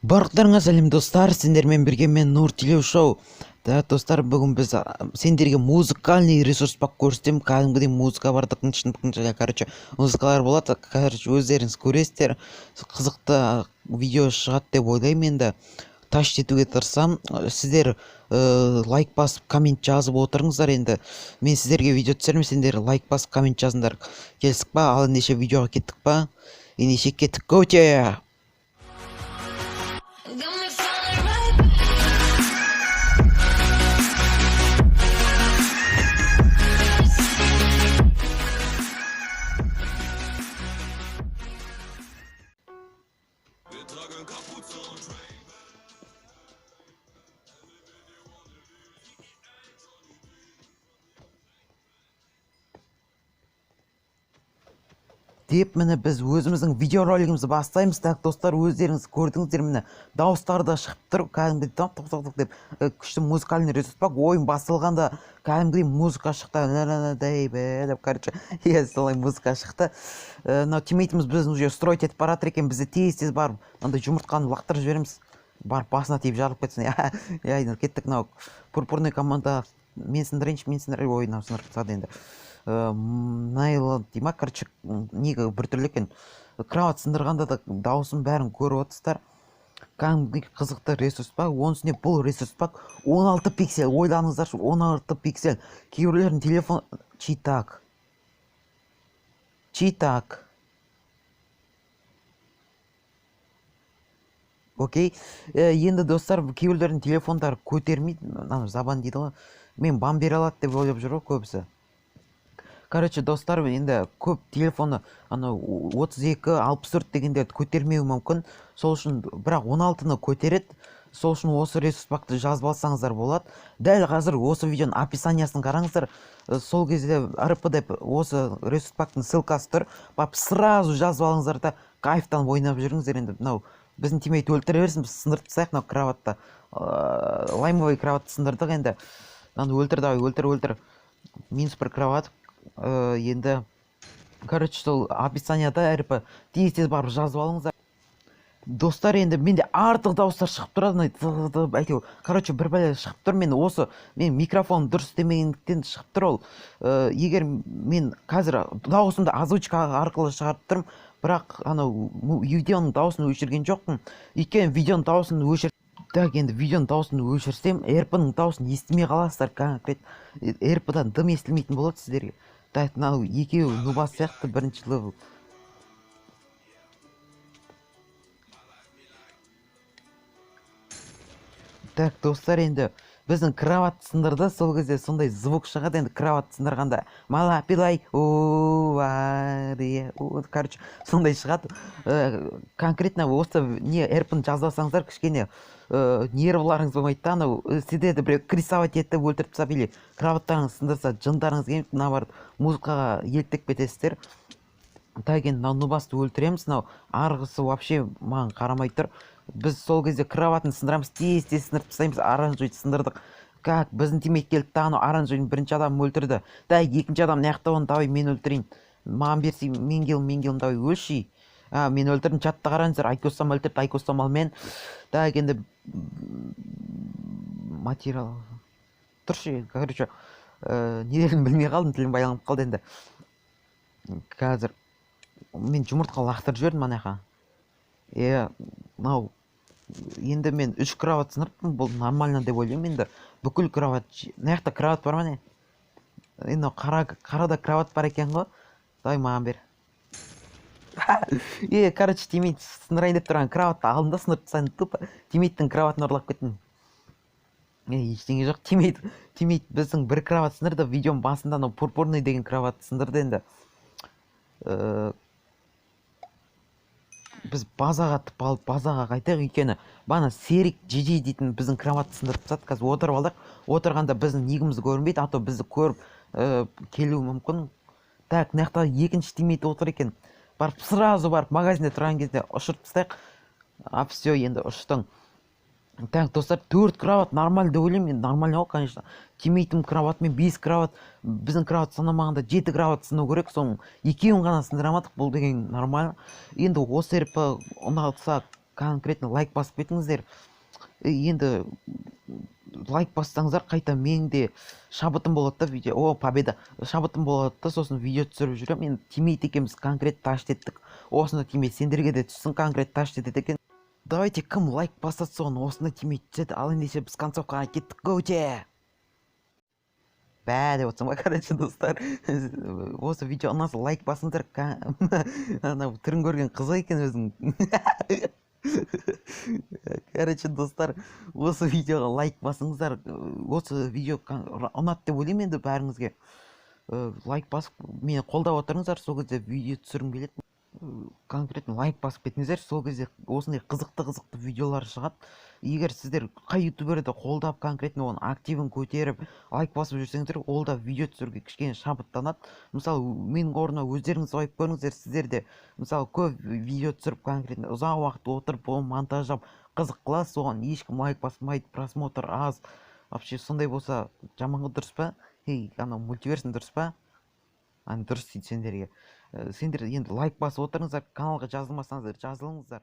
Барлықтарыңа сәлем достар, сендермен бірге мен Нур Телеушоу. Да, достар, бүгін біз сендерге музыкальный ресурс бақ көрсетем. Кәдімгідей музыка бар, короче, музыкалар болады. Короче, өздеріңіз көресіздер. Қызықты видео шығады деп ойлаймын енді. Таш етуге тырысам. Сіздер лайк басып, коммент жазып отырыңыздар енді. Мен сіздерге видео түсірем, сендер лайк басып, коммент жазыңдар. Келістік па? Ал ендеше видеоға кеттік па? Ендеше кеттік, көте! Деп міне біз өзіміздің видеоролигімізді бастаймыз. Так, достар, өздеріңіз көрдіңіздер, міне дауыстары да шығып тұр. Кәдімгідей тоқ деп күшті музыкальный ресурс бақ. Ойын басылғанда кәдімгідей музыка шықты. Деп, короче, солай музыка шықты. Мынау тимейтіміз біздің уже строить етіп баратыр екен. Бізді тез барып, андай жұмыртқаны лақтырып жібереміз. Барып басына тиіп жарылып кетсін. Кеттік, мынау пурпурный команда. Мен сындырайыншы, ойын сындырып тастады енді. Найл дейма, короче, неге біртүрлі екен. Кроват сындырғанда да дауысын бәрін көріп отырсыздар. Кәдімгі қызықты ресурс бақ. Оның үстіне бұл ресурс бақ 16 пиксель. Ойланыңыздаршы, 16 пиксель. Кейбіреулердің телефон... Читак. Окей. Енді достар, кейбіреулердің телефондары көтермейді. Забан дейді ғой. Мен бам бере алады деп ойлап жүр ғой көбісі. Короче, достар, енді көп телефоны 32-64 дегендерді көтермеуі мүмкін. Сол үшін, бірақ 16-ны көтереді. Сол үшін осы ресурс бақты жазып алсаңыздар болады. Дәл қазір осы видеоның описаниясын қараңыздар. Сол кезде РП деп осы ресурс бақтың ссылкасы тұр. Бап, сразу жазып алыңыздар да кайфтан ойнап жүріңіздер. Енді мынау біздің тимейт өлтіре берсін, біз сындырып тастайық мынау кроватта. Лаймовый кроватты сындырдық енді. Өлтір. Минус бір кроват. Енді, короче, сол описанияда әріпі тез барып жазып алыңыздар. Достар, енді менде артық дауыстар шығып тұрады. Короче, бір бәле шығып тұр. Мен микрофон дұрыс істемегендіктен шығып тұр ол. Егер мен қазір дауысымды озвучка арқылы шығарып тұрмын, бірақ видеоның дауысын өшірген жоқпын. Өйткені видеоның дауысын Так, енді видеоның дауысын өшірсем, РП-ның дауысын естімей қаласыздар. РП-дан дым естілмейтін болады сіздерге. Так, мынау екеуі нубас сияқты бірінші левел. Так, достар, енді біздің кроват сындырды. Сол кезде сондай звук шығады. Енді кроват сындырғанда мала пилай, короче, сондай шығады. Конкретно осы не РП-ны жазбасаңыздар, кішкене нервларыңыз болмайды да, сіздерді біреу крисовать етіп өлтіріп тастап, или кроваттарыңыз сындырса, жындарыңыз келіп, мына музыкаға еліктеп кетесіздер. Так, енді мынау нубасты өлтіреміз. Мынау арғысы вообще маған қарамай тұр. Біз сол кезде кроватын сындырамыз, тез сындырып тастаймыз, оранжевый сындырдық. Как, біздің тимейт келді тағыны оранжевый бірінші адам өлтірді. Так, екінші адам неяқта оны, давай мен өлтірейін. Маған берсей, мен келім, давай өлшей. Мен өлтірдім, чатты қараңыздар, Айкосам өлтірді, Айкосам ал мен. Так, енді материал тұршы, короче, недерін білмей қалдым, тілім байланып қалды енді. Қазір мен жұмыртқа лақтырып жібердім анаяқа. Енді мен 3 кроват сындырыппын, бұл нормально деп ойлаймын. Енді бүкіл кроват, мынаяқта кроват бар ма не? Енді қарада кроват бар екен ғой. Давай маған бер. Короче, тимейт сындырайын деп тұрған кроватты алдында сындырып тастайын, тупо тимейттің кроватын ұрлап кеттім. Ештеңе жоқ, тимейт біздің бір кроват сындырды. Видеоның басында пурпурный деген кроват сындырды енді. Біз базаға қайтақ өйткені бана Серик GG дейтін біздің кроватты сындырып тастады. Қазір отырып алдық. Отырғанда біздің негімізді көрінбейді, ато бізді көріп келуі мүмкін. Так, мынаяқта екінші тимейт отыр екен. Сразу барып магазинде тұрған кезде ұшырып тастайық. Все, енді ұштың. Так, достар, 4 кроват нормально деп ойлаймын. Нормально ғой, конечно. Тимейтім кроватымен 5 кроват, біздің кроват санамағанда 7 кроват сыну керек. Соның екеуін ғана сындырамадық, бұл деген нормально. Енді осы РП ұнатса конкретно лайк басып кетіңіздер. Енді лайк бассаңыздар қайта менің де шабытым болады да, видео, о, победа, шабытым болады да, сосын видео түсіріп жүремін. Енді тимейді екенбіз, конкрет ташт еттік, осында тимейді, сендерге де түссін, конкрет ташт етеді екен. Давайте, кім лайк басады соған осында тимейді түседі. Ал ендеше біз концовкаға кеттік, көте. Бә деп отырсың ба, короче, достар. Осы видео ұнаса лайк басыңдар. Анау түрін көрген қызық екен өзің. Короче, достар, осы видеоға лайк басыңыздар. Осы видео ұнады деп ойлаймын енді бәріңізге. Лайк басып мені қолдап отырыңыздар, сол кезде видео түсіргім келеді. Конкретно лайк басып кетіңіздер, сол кезде осындай қызықты видеолар шығады. Егер сіздер қай ютуберді қолдап, конкретно оның активін көтеріп, лайк басып жүрсеңіздер, ол да видео түсіруге кішкене шабыттанады. Мысалы, менің орнына өздеріңіз ойып көріңіздер, сіздер де мысалы көп видео түсіріп, конкретно ұзақ уақыт отырып, оны монтаждап қызық қыласыз, соған ешкім лайк баспайды, просмотр аз. Вообще сондай болса жаманға дұрыс па? Анау мультиверсің дұрыс па? Дұрыс дейді сендерге. Сендер енді лайк басып отырыңыздар, каналға жазылмасаңыздар жазылыңыздар.